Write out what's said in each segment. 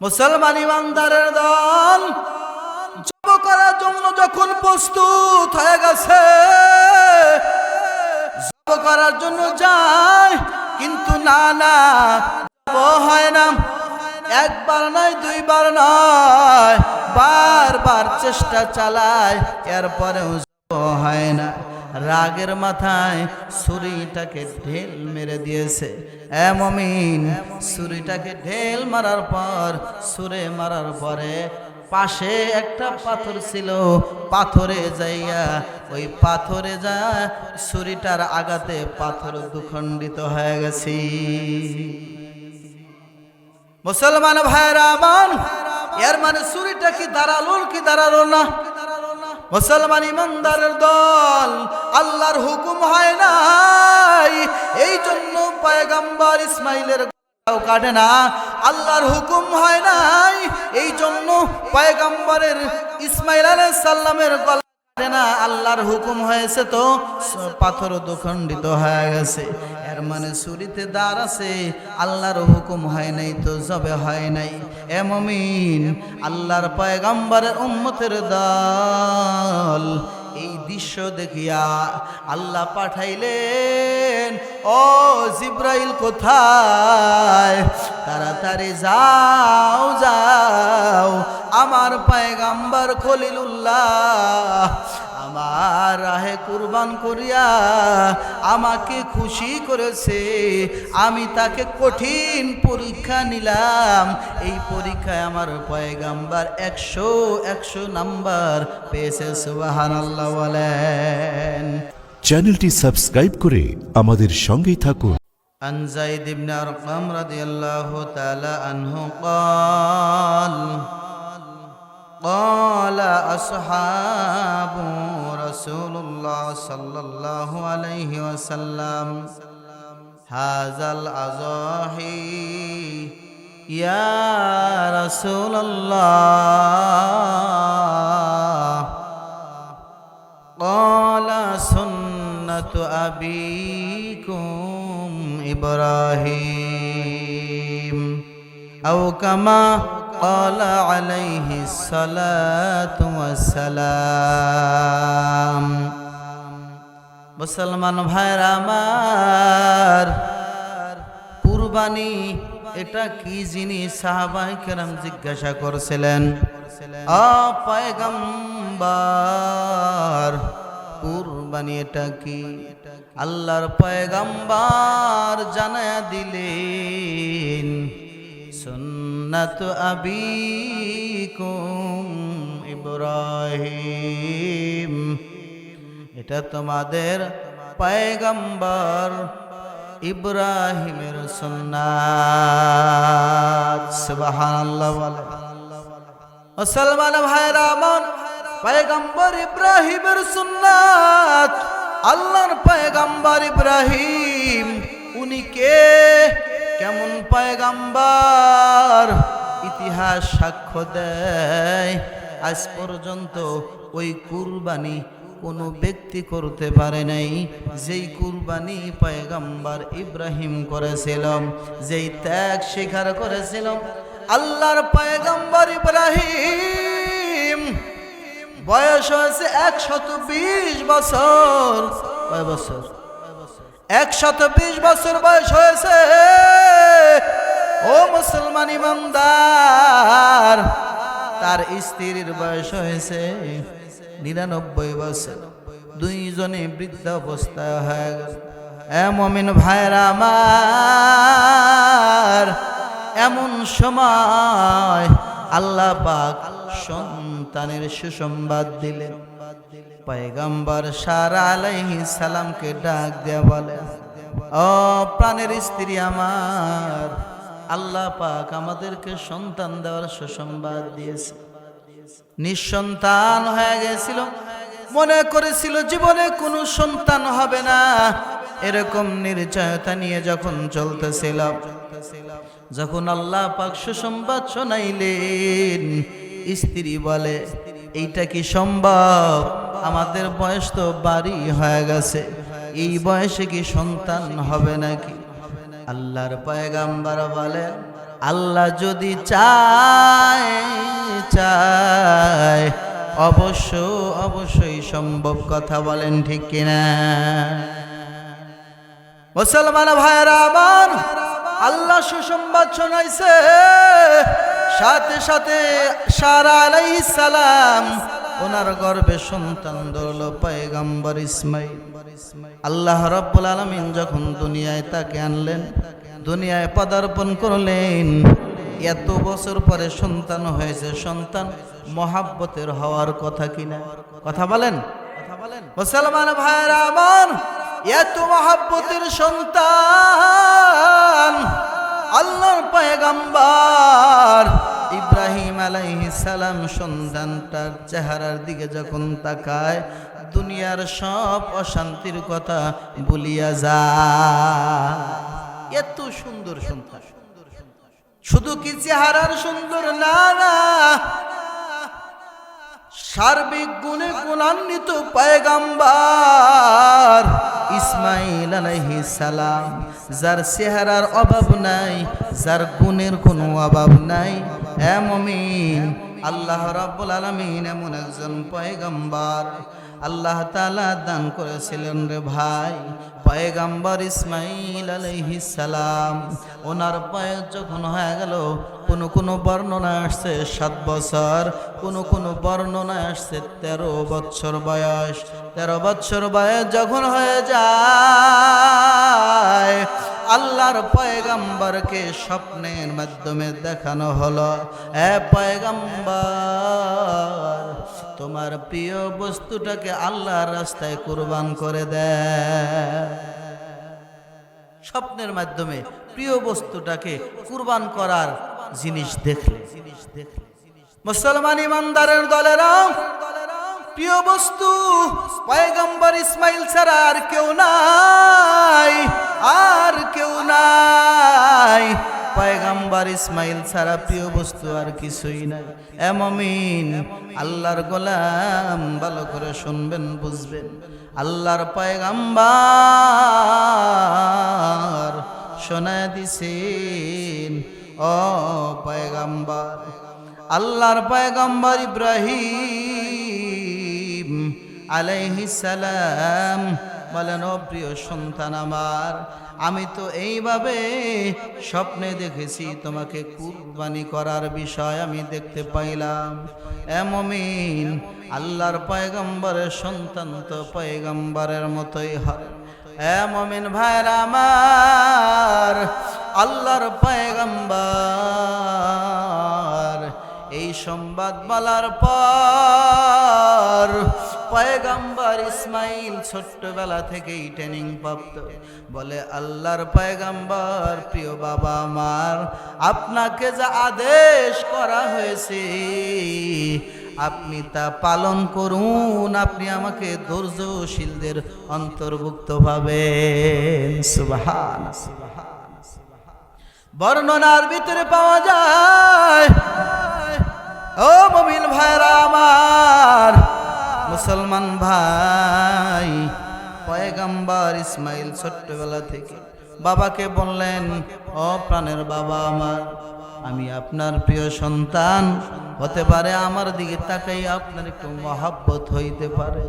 মুসলমান ইমানদারের দল জব করার জন্য যখন প্রস্তুত হয়ে গেছে, জব করার জন্য যায়, কিন্তু না হয় না। একবার নয়, দুইবার নয়, বারবার চেষ্টা চালায়, এরপরেও হয় না। রাগের মাথায় ছুরিটাকে ঢেল মেরে দিয়েছে। এ মুমিন, ছুরিটাকে ঢেল মারার পর, ছুরে মারার পরে পাশে একটা পাথর ছিল, পাথরে যাইয়া ওই পাথরে যা ছুরিটার আঘাতে পাথর দুখণ্ডিত হয়ে গেছে। মুসলমান ভাইরা আমার, এর মানে ছুরিটা কি দাঁড়ালো না? মুসলমান ইমানদারের দল, আল্লাহর হুকুম হয় নাই, এই জন্য পয়গম্বর ইসমাইলের গলাও কাটে না। আল্লাহর হুকুম হয় নাই, এই জন্য পয়গম্বরের ইসমাইল আলাইহিস সালামের গলা কাটে না। আল্লাহর হুকুম হয়েছে তো পাথর দুখণ্ডিত হয়ে গেছে। এর মানে ছুরিতে দাঁড় আছে, আল্লাহর হুকুম হয় নাই তো জবে হয় নাই। এ মুমিন, আল্লাহর পয়গম্বরের উম্মতের দল, এই দৃশ্য দেখিয়া আল্লাহ পাঠাইলেন, ও জিব্রাইল কোথায়? তাড়াতাড়ি যাও, আমার পয়গম্বর খলিলুল্লাহ আমার রাহে কুরবান করিয়া আমাকে খুশি করেছে। আমি তাকে কঠিন পরীক্ষা নিলাম, এই পরীক্ষায় আমার পয়গম্বর 100 নাম্বার পেয়েছে। সুবহানাল্লাহ বলেন। চ্যানেলটি সাবস্ক্রাইব করে আমাদের সঙ্গেই থাকুন। আন যায়েদ ইবনে আরকাম রাদিয়াল্লাহু তাআলা আনহু قال قال أصحاب رسول الله صلى الله عليه وسلم هذا الأضاحي يا رسول الله قال سنة أبيكم إبراهيم أو كما قال عليه الصلاة والسلام। মুসলমান ভাইরা আমার, কুরবানি এটা কি জিনিস? সাহাবায়ে কেরাম জিজ্ঞাসা করছিলেন, ও পয়গম্বর, কুরবানি এটা কি? আল্লাহর পয়গম্বর জানায়া দিলেন, সুন্নাতু আবিকুম ইব্রাহিম, এটা তোমাদের পয়গম্বর ইব্রাহিমের সুন্নাত। সুবহানাল্লাহ। মুসলমান ভাইরা আমার, পয়গম্বর ইব্রাহিমের সুন্নাত, আল্লাহর পয়গম্বর ইব্রাহিম, উনি কে? কেমন পয়গম্বর? ইতিহাস সাক্ষ্য দেয়, আজ পর্যন্ত ওই কুরবানি কোনো ব্যক্তি করতে পারে নাই যেই কুরবানি পয়গম্বর ইব্রাহিম করেছিলেন, যেই ত্যাগ স্বীকার করেছিলেন আল্লাহর পয়গম্বর ইব্রাহিম। বয়স হয়েছে 120 বছর। কয় বছর? 120 বছর বয়স হয়েছে। ও মুসলমান ইমানদার, তার স্ত্রীর বয়স হয়েছে 99 বছর। দুইজনে বৃদ্ধ অবস্থায় হয়ে গেল। এ মুমিন ভাইরা আমার, এমন সময় আল্লাহ পাক সন্তানের সুসংবাদ দিলেন। পয়গম্বর সারা আলাইহিস সালামকে ডাক দেয়া বলে, ও প্রাণের স্ত্রী আমার, আল্লাহ পাক আমাদেরকে সন্তান দেওয়ার সুসংবাদ দিয়েছে। নিঃসন্তান হয়ে গেছিল, মনে করেছিল জীবনে কোনো সন্তান হবে না, এরকম নির্জয়তা নিয়ে যখন চলতেছিল, যখন আল্লাহ পাক সুসংবাদ শোনাইলেন, স্ত্রী বলে, এইটা কি সম্ভব? আমাদের বয়স তো বাড়ি হয়ে গেছে, এই বয়সে কি সন্তান হবে নাকি? আল্লাহর পয়গম্বর বলে, আল্লাহ যদি চায় অবশ্যই সম্ভব। কথা বলেন ঠিক কিনা? মুসলমান ভাইরা আমার, আল্লাহ সুসংবাদ শোনাইছে, সাথে সাথে সারা আলাইহিস সালাম ওনার গর্ভে সন্তান ধরল পয়গম্বর ইসমাইল। আল্লাহ রাব্বুল আলামিন যখন দুনিয়ায় তাকে আনলেন, দুনিয়ায় পদার্পণ করলেন, এত বছর পরে সন্তান হয়েছে। সন্তান মহাব্বতের হওয়ার কথা কিনা? কথা বলেন। মুসলমান ভাইরা আমার, এত মহাব্বতের সন্তান আল্লাহর পয়গম্বর ইব্রাহিম আলাইহিস সালাম সন্তানটার চেহারার দিকে যখন তাকায়, দুনিয়ার সব অশান্তির কথা ভুলিয়া যায়। এত সুন্দর সন্তান, শুধু কি চেহারার সুন্দর না, সার্বিক গুণে গুণান্বিত পয়গম্বর ইসমাইল আলাইহিস সালাম, যার চেহারার অভাব নাই, যার গুণের কোনো অভাব নাই। এ মুমিন, আল্লাহ রাব্বুল আলামিন এমন একজন পয়গম্বর আল্লাহ তাআলা দান করেছিলেন রে ভাই। পয়গম্বর ইসমাইল আলাইহিস সালাম, ওনার বয়স যখন হয়ে গেল, কোন বর্ণনা আসছে 7 বছর, কোন বর্ণনা আসছে 13 বছর বয়স। 13 বছর বয়স যখন হয়ে যায়, আল্লাহর পয়গম্বরকে স্বপ্নের মাধ্যমে দেখানো হলো, এ পয়গম্বর, তোমার প্রিয় বস্তুটাকে আল্লাহর রাস্তায় কুরবান করে দেয়। স্বপ্নের মাধ্যমে প্রিয় বস্তুটাকে কুরবান করার জিনিস দেখলে। মুসলমান ইমানদারের দলেরা, প্রিয় বস্তু পয়গম্বর ইসমাইল ছাড়া আর কেউ নাই, আর কেউ নাই। পয়গম্বর ইসমাইল ছাড়া প্রিয় বস্তু আর কিছুই নাই। এ মুমিন, আল্লাহর গোলাম, ভালো করে শুনবেন, বুঝবেন। আল্লাহর পয়গম্বর শোনায় দিছেন, ও পয়গম্বর, আল্লাহর পয়গম্বর ইব্রাহিম আলাইহিস সালাম বলেন, ও প্রিয় সন্তান আমার, আমি তো এইভাবে স্বপ্নে দেখেছি তোমাকে কুরবানি করার বিষয় আমি দেখতে পাইলাম। এ মুমিন, আল্লাহর পয়গম্বরের সন্তান তো পয়গম্বরের মতোই হয়। এ মুমিন ভাইরা আমার, আল্লাহর পয়গম্বর এই সংবাদ বলার পর পয়গম্বর ইসমাইল ছোট্টবেলা থেকেই ট্রেনিং প্রাপ্ত। বলে, আল্লাহর পয়গম্বর, প্রিয় বাবা আমার, আপনাকে যা আদেশ করা হয়েছে আপনি তা পালন করুন, আপনি আমাকে ধৈর্যশীলদের অন্তর্ভুক্ত পাবেন। সুবহানাল্লাহ। বর্ণনার ভিতরে পাওয়া যায়, ও মুমিন ভাইরা আমার, মুসলমান ভাই, পয়গম্বর ইসমাইল ছোট্টবেলা থেকে বাবাকে বললেন, ও প্রাণের বাবা আমার, আমি আপনার প্রিয় সন্তান, হতে পারে আমার দিকে তাকাই আপনার একটু মহব্বত হইতে পারে,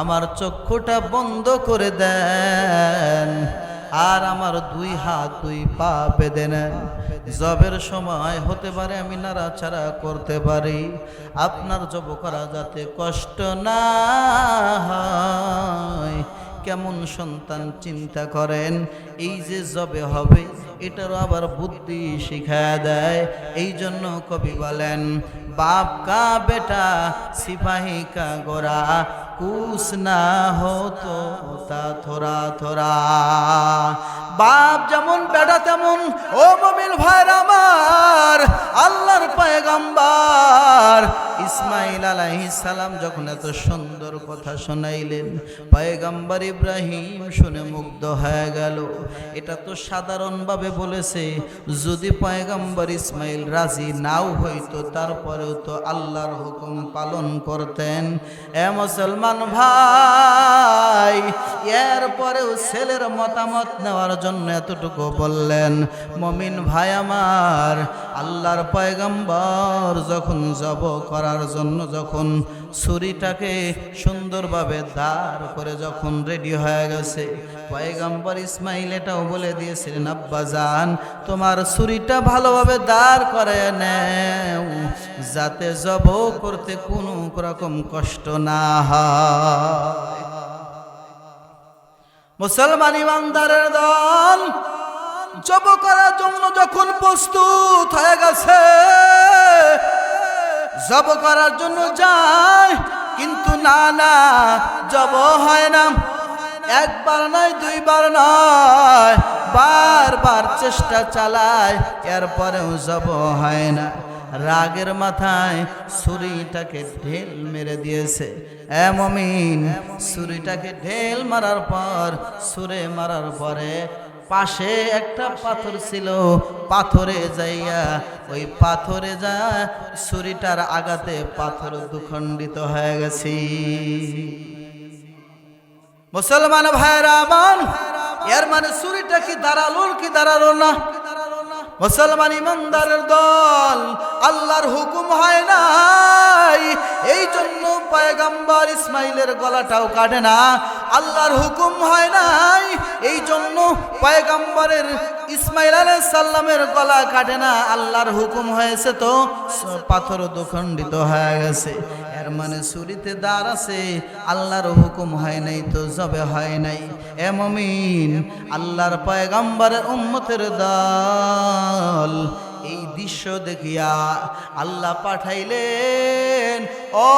আমার চক্ষুটা বন্ধ করে দেন, আর আমার 2 হাত 2 পা বেঁধে নেন। জবের সময় হতে পারে আমি নাড়াচাড়া করতে পারি, আপনার জব করা যাতে কষ্ট না হয়। কেমন সন্তান চিন্তা করেন, এই যে জবে হবে এটারও আবার বুদ্ধি শিখায় দেয়। এই জন্য কবি বলেন, বাপ কা বেটা সিপাহী কা গোরা, কুছ না হতো তা থোড়া থোড়া। বাপ যেমন বেটা তেমন। ও মুমিন ভাইরা আমার, আল্লাহর পয়গম্বর ইসমাইল আলাইহিস সালাম যখন এত সুন্দর কথা শোনাইলেন, পয়গম্বর ইব্রাহিম শুনে মুগ্ধ হয়ে গেল। এটা তো সাধারণভাবে বলেছে, যদি পয়গম্বর ইসমাইল রাজি নাও হইতো তারপরেও তো আল্লাহর হুকুম পালন করতেন। এ মুসলমান ভাই, এরপরেও ছেলের মতামত নেওয়ার জন্য এতটুকু বললেন, মমিন ভাই আমার, আল্লাহর পয়গম্বর যখন জব করার জন্য যখন ছুরিটাকে সুন্দরভাবে দাঁড় করে যখন রেডি হয়ে গেছে, পয়গম্বর ইসমাইল এটাও বলে দিয়েছিলেন, আব্বা জান তোমার ছুরিটা ভালোভাবে দাঁড় করে নেও, যাতে জব করতে কোনো রকম কষ্ট না হয়। মুসলমান ইমানদারের দল জব করার জন্য যখন প্রস্তুত হয়ে গেছে, জব করার জন্য যায়, কিন্তু না জব হয় না। একবার নয়, দুইবার নয়, বারবার চেষ্টা চালায়, এরপরেও জব হয় না। রাগের মাথায় ছুরিটাকে ঢেল মেরে দিয়েছে। এ মুমিন, ছুরিটাকে ঢেল মারার পর, ছুরে মারার পরে পাশে একটা পাথর ছিল, পাথরে যাইয়া ওই পাথরে যা ছুরিটার আঘাতে পাথর দুখণ্ডিত হয়ে গেছে। মুসলমান ভাইরা আমার, এর মানে ছুরিটা কি দাঁড়ালো না? মুসলমান ইমানদারের দল, আল্লাহর হুকুম হয় নাই, এই জন্য পয়গম্বর ইসমাইলের গলাটাও কাটে না। আল্লাহর হুকুম হয় নাই, এই জন্য পয়গম্বরের ইসমাইল আলাইহিস সালামের গলা কাটে না। আল্লাহর হুকুম হয়েছে তো পাথর দুখণ্ডিত হয়ে গেছে। এর মানে ছুরিতে দাঁড় আছে, আল্লাহর হুকুম হয় নাই তো জবে হয় নাই। এ মুমিন, আল্লাহর পয়গম্বরের উম্মতের দল, এই দৃশ্য দেখিয়া আল্লাহ পাঠাইলেন, ও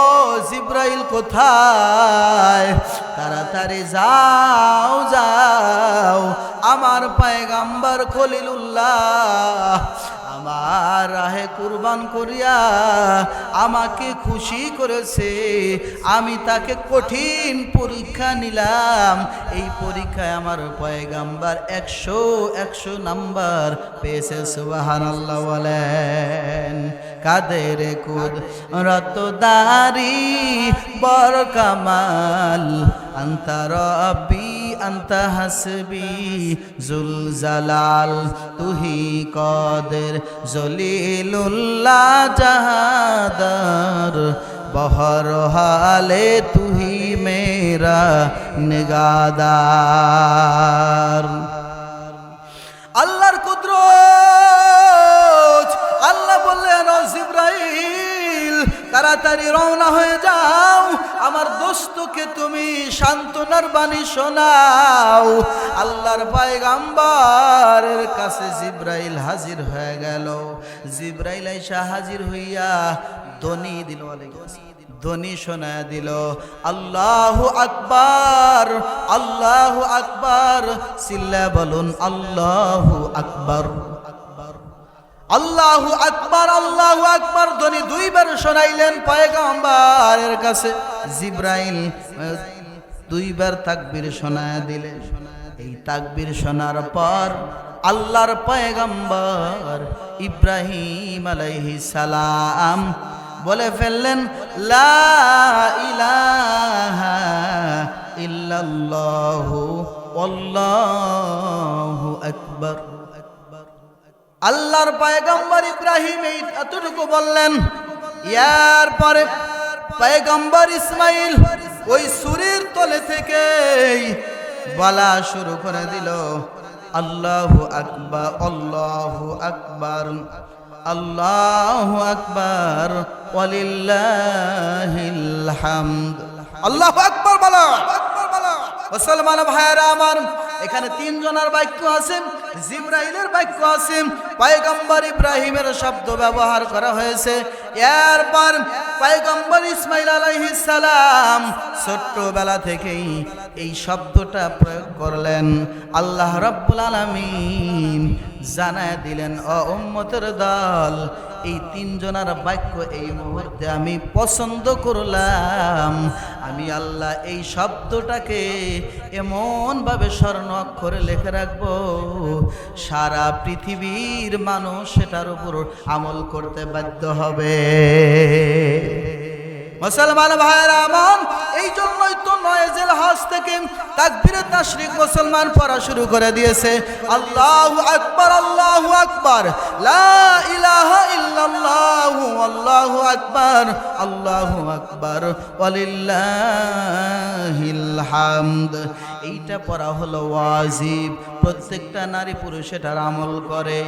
জিব্রাইল কোথায়? তাড়াতাড়ি যাও যাও, আমার পয়গম্বর খলিলুল্লাহ আমার রাহে কুরবান করিয়া আমাকে খুশি করেছে। আমি তাকে কঠিন পরীক্ষা নিলাম, এই পরীক্ষায় আমার পয়গম্বর 100 নাম্বার পেয়েছে। সুবহানাল্লাহ বলেন। কাদের কুদরত দারি বর কামাল, আনতা রব্বি আনতা হাসবি জুল জালাল, তুহি কদের জলিলুল্লাহ জাহাদার, বহর হালে তুহি মেরা নিগাদার। আল্লাহর কুদরত, আল্লাহ বললেন, ও জিব্রাইল তাড়াতাড়ি রওনা হয়ে যাও, আমার দোস্তকে তুমি সান্ত্বনার বাণী শোনাও। আল্লাহর পয়গম্বরের কাছে জিব্রাইল হাজির হয়ে গেল। জিব্রাইল আইসা হাজির হইয়া ধ্বনি দিল, ধ্বনি শোনা দিল, আল্লাহু আকবার, আল্লাহু আকবার, চিল্লা বলুন আল্লাহু আকবার, আল্লাহু আকবার, আল্লাহু আকবার। ধ্বনি দুইবার শোনাইলেন পয়গম্বরের কাছে। জিব্রাইল দুইবার তাকবীর শোনায় দিলেন। এই তাকবীর শোনার পর আল্লাহর পয়গম্বর ইব্রাহিম আলাইহিস সালাম বলে ফেললেন, লা ইলাহা ইল্লাল্লাহু আল্লাহু আকবার। আল্লাহর পয়গম্বর ইব্রাহিম এই এতটুকু বললেন। ইয়ার পরে পয়গম্বর ইসমাইল ওই ছুরির তলে থেকে বলা শুরু করে দিল, আল্লাহু আকবার, আল্লাহু আকবার, আল্লাহু আকবার, ওয়ালিল্লাহিল হামদ। আল্লাহু আকবার বলো। মুসলমান ভাইয়েরা আমার, এখানে তিনজনের বাক্য আছে, জিব্রাইলের বাক্য আছে, পয়গম্বর ইব্রাহিমের শব্দ ব্যবহার করা হয়েছে। এরপর পয়গম্বর ইসমাইল আলাইহিস সালাম ছোট্টবেলা থেকেই এই শব্দটা প্রয়োগ করলেন। আল্লাহ রাব্বুল আলামিন জানায় দিলেন, ও উম্মতের দল, এই তিনজনের বাক্য এই মুহূর্তে আমি পছন্দ করলাম। আমি আল্লাহ এই শব্দটাকে এমনভাবে স্বর্ণ অক্ষরে লিখে রাখবো, সারা পৃথিবীর মানুষ সেটার উপর আমল করতে বাধ্য হবে। মুসলমান ভাইরা আমার, এই জন্যই তো 9 জিলহজ থেকে তাকবীরে তাশরিক মুসলমান পড়া শুরু করে দিয়েছে। আল্লাহু আকবার, আল্লাহু আকবার, লা ইলাহা ইল্লাল্লাহু, আল্লাহু আকবার, আল্লাহু আকবার, ওয়ালিল্লাহিল হামদ। এইটা পড়া হলো ওয়াজিব, প্রত্যেকটা নারী পুরুষ এটার আমল করে।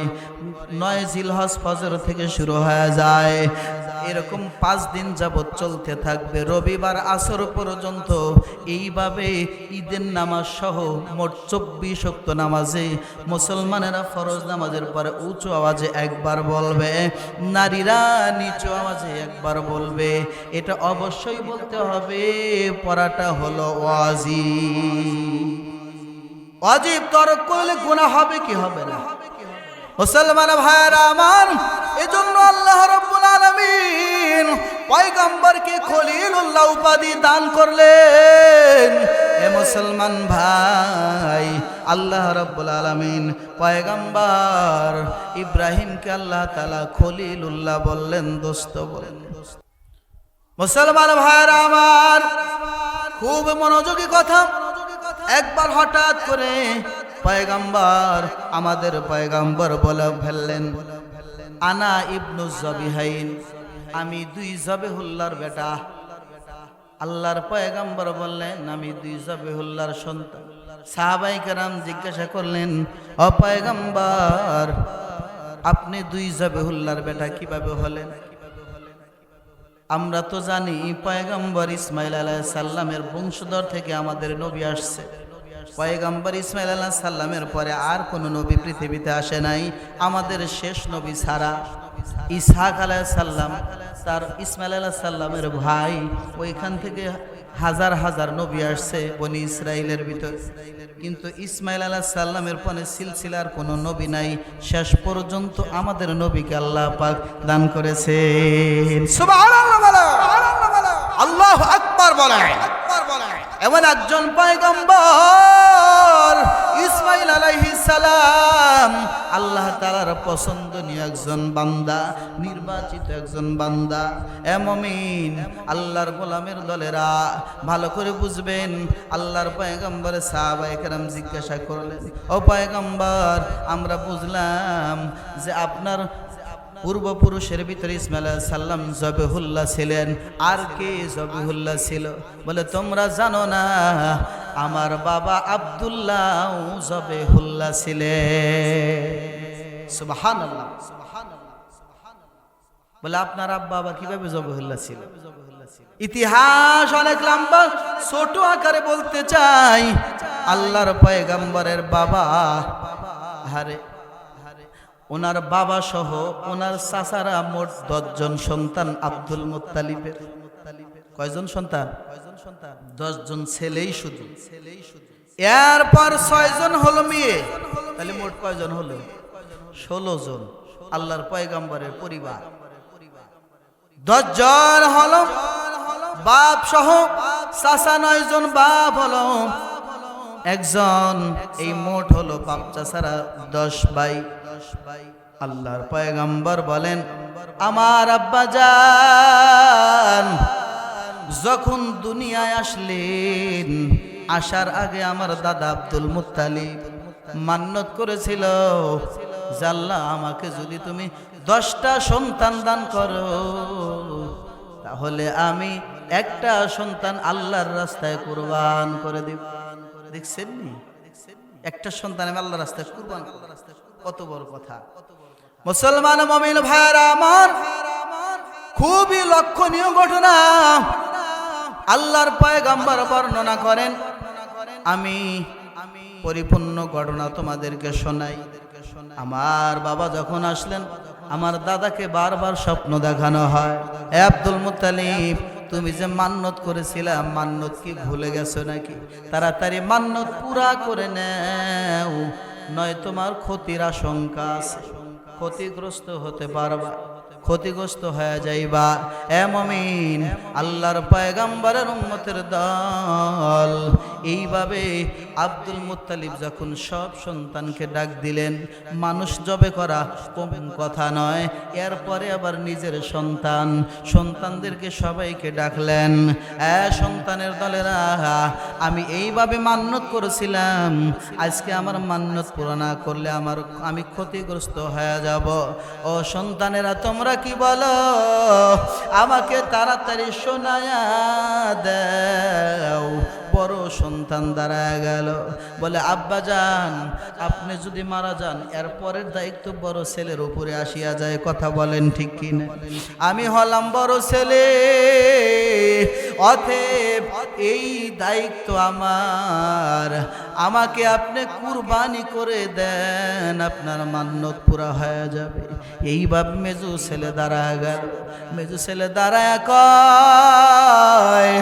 9 জিলহজ ফজর থেকে শুরু হয়ে যায়, এরকম 5 দিন যাবত চলতে থাকবে, রবিবার আসর পর্যন্ত। এইভাবে ঈদের নামাজ সহ মোট 24 ওয়াক্ত নামাজে মুসলমানেরা ফরজ নামাজের পরে উঁচু আওয়াজে একবার বলবে, নারীরা নিচু আওয়াজে একবার বলবে। এটা অবশ্যই বলতে হবে, পড়াটা হলো ওয়াজিব। ওয়াজিব তরক করলে গুনাহ হবে কি হবে না? মুসলমান ভাইরা আমার, এজন্য আল্লাহ রাব্বুল আলামিন পয়গম্বরকে খলিলুল্লাহ উপাধি দান করলেন। এ মুসলমান ভাই, আল্লাহ রাব্বুল আলামিন পয়গম্বর ইব্রাহিমকে আল্লাহ তাআলা খলিলুল্লাহ বললেন, দোস্ত বলেন। মুসলমান ভাইরা আমার, খুব মনোযোগী কথা। একবার হঠাৎ করে পয়গম্বর, আমাদের পয়গম্বর বলে ফেললেন, আনা ইবনু জবিহাইন, আমি 2 জবিহুল্লাহর বেটা। আল্লাহর পয়গম্বর বললেন, আমি 2 জবিহুল্লাহর সন্তান। সাহাবায়ে কেরাম জিজ্ঞাসা করলেন, ও পয়গম্বর, আপনি 2 জবিহুল্লাহর বেটা কিভাবে হলেন? আমরা তো জানি পয়গম্বর ইসমাইল আলাইহিস সালামের বংশধর থেকে আমাদের নবী আসছে। পয়গম্বর ইসমাইল আলাইহিস সালামের পরে আর কোনো নবী পৃথিবীতে আসে নাই, আমাদের শেষ নবী ছাড়া। ইসহাক আলাইহিস সালাম, তার ইসমাইল আলাইহিস সালামের ভাই, ওইখান থেকে হাজার হাজার নবী আসছে বনি ইসরাইলের ভিতর, কিন্তু ইসমাইল আলাইহিস সালামের পরে সিলসিলার কোনো নবী নাই। শেষ পর্যন্ত আমাদের নবীকে আল্লাহ পাক দান করেছেন। সুবহানাল্লাহ বলো, আল্লাহু আকবার বলো। এমন একজন পয়গম্বর ইসমাইল আলাইহিস সালাম, আল্লাহ তাআলার পছন্দনীয় একজন বান্দা, নির্বাচিত একজন বান্দা। এ মুমিন, আল্লাহর গোলামের দলেরা ভালো করে বুঝবেন। আল্লাহর পয়গম্বর সাহাবায়ে কেরাম জিজ্ঞাসা করলেন, ও পয়গম্বর, আমরা বুঝলাম যে আপনার পূর্বপুরুষের ভিতরে ইসমাইল আলাইহিস সালাম জবিহুল্লাহ ছিলেন, আর কে জবিহুল্লাহ ছিল? বলে, তোমরা জানো না, আমার বাবা আব্দুল্লাহ জবিহুল্লাহ ছিলেন। সুবহানাল্লাহ। বলে, আপনার আব্বা আবার কিভাবে জবিহুল্লাহ ছিল? ইতিহাস অনেক লম্বা, ছোট আকারে বলতে চাই। আল্লাহর পয়গম্বরের বাবা, হারে ওনার বাবা সহ ওনার চাচারা মোট 10 জন সন্তান আব্দুল মুত্তালিবের। কয়জন সন্তান? 10 জন ছেলেই শুধু। এরপর 6 জন হলো মেয়ে, তাহলে মোট কয়জন হলো? 16 জন আল্লাহর পয়গম্বরের পরিবার। 10 জন হলো বাপ সহ, চাচা 9 জন, বাপ হলো 1 জন। এই মোট হলো বাপ চাচারা 10 ভাই। আল্লাহর পয়গম্বর বলেন, আমার আব্বা জান যখন দুনিয়ায় আসলেন, আসার আগে আমার দাদা আব্দুল মুত্তালিব মান্নত করেছিল, যে আল্লাহ, আমাকে যদি তুমি 10টা সন্তান দান করো, তাহলে আমি একটা সন্তান আল্লাহর রাস্তায় কুরবান করে দেব। দেখছেন নি, একটা সন্তান আমি আল্লাহর রাস্তায় কুরবান করব, কত বড় কথা। মুসলমান মুমিন ভাইরা আমার, খুবই লক্ষণীয় ঘটনা আল্লাহর পয়গম্বর বর্ণনা করেন। আমি পরিপূর্ণ ঘটনা তোমাদেরকে শোনাই। আমার বাবা যখন আসলেন, আমার দাদাকে বারবার স্বপ্ন দেখানো হয়, এ আব্দুল মুত্তালিব, তুমি যে মান্নত করেছিলে, মান্নত কি ভুলে গেছো নাকি? তাড়াতাড়ি মান্নত পুরা করে নাও, নয় তোমার ক্ষতির আশঙ্কা আছে, ক্ষতিগ্রস্ত হতে পারবা। ক্ষতিগ্রস্ত হয়ে যাইবা। এ মুমিন, আল্লাহর পয়গম্বরের উম্মতের দল। এইভাবে আব্দুল মুত্তালিব যখন সব সন্তানকে ডাক দিলেন, মানুষ জবে করা কম কথা নয়, এরপরে আবার নিজের সন্তানদেরকে সবাইকে ডাকলেন। সন্তানের দলেরা, আমি এইভাবে মান্যত করেছিলাম, আজকে আমার মান্যত পুরো না করলে আমি ক্ষতিগ্রস্ত হয়ে যাব। ও সন্তানেরা, তোমরা কি বলো? আমাকে তাড়াতাড়ি শোনায়া দাও। বড় সন্তান দাঁড়ায় গেল, বলে আব্বা যান, আপনি যদি মারা যান এরপরের দায়িত্ব বড় ছেলের উপরে আসিয়া যায়। কথা বলেন ঠিক কিনা? আমি হলাম বড় ছেলে, অতএব এই দায়িত্ব আমার। আমাকে আপনি কুরবানি করে দেন, আপনার মান্যত পুরা হয়ে যাবে। এইভাবে মেজু ছেলে দাঁড়ায় গেল। মেজু ছেলে দাঁড়ায় কয়,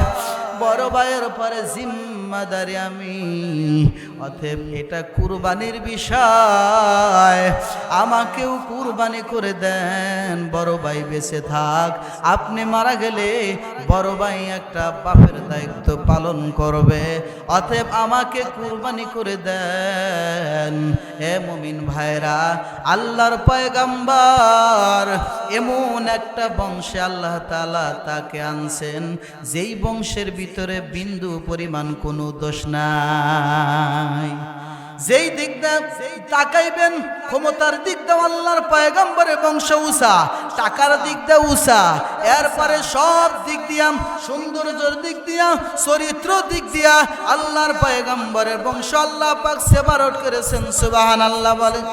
বড় ভাইয়ের পরে জিম্মাদারি আমি, অতএব এটা কুরবানির বিষয়, আমাকেও কুরবানি করে দেন। বড় ভাই বেঁচে থাক, আপনি মারা গেলে বড় ভাই একটা বাপের দায়িত্ব পালন করবে, অতএব আমাকে কুরবানি করে দেন। হে মুমিন ভাইরা, আল্লাহর পয়গম্বর এমন একটা বংশে আল্লাহ তাআলা তাকে আনছেন, যেই বংশের ভিতরে বিন্দু পরিমাণ কোনো দোষ নাই। যেই দিক দিয়ে তাকাইবেন, ক্ষমতার দিক দিয়ে আল্লাহর পয়গম্বরের বংশ উঁচা, টাকার দিক দিয়ে উঁচা, এরপরে সব দিক দিয়া, সৌন্দর্যের দিক দিয়া, চরিত্র দিক দিয়া আল্লাহর পয়গম্বরের বংশ আল্লাহ পাক সেবারট করেছেন। সুবহানাল্লাহ বলেন।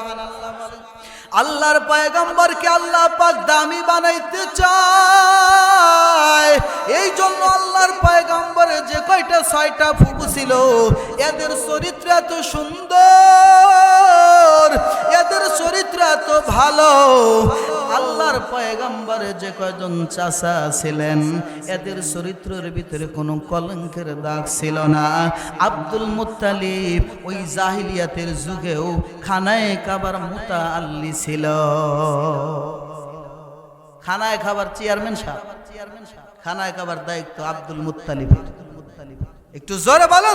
আল্লাহর পয়গম্বরকে আল্লাহ পাক দামি বানাইতে চায়। এই জন্য আল্লাহর পয়গম্বরের যে কয়টা 6টা ফুফু ছিল, এদের চরিত্র এত সুন্দর, এদের চরিত্র এত ভালো। আল্লাহর পয়গম্বরের যে কয়জন চাচা ছিলেন, এদের চরিত্রের ভিতরে কোনো কলঙ্কের দাগ ছিল না। আব্দুল মুত্তালিব ওই জাহিলিয়াতের যুগেও খানায়ে কাবার মুতাআল্লি ছিল। খানায় খাবার চেয়ারম্যান সাহেব, খানায় খাবার দায়িত্ব আব্দুল মুত্তালিব। একটু জোরে বলো।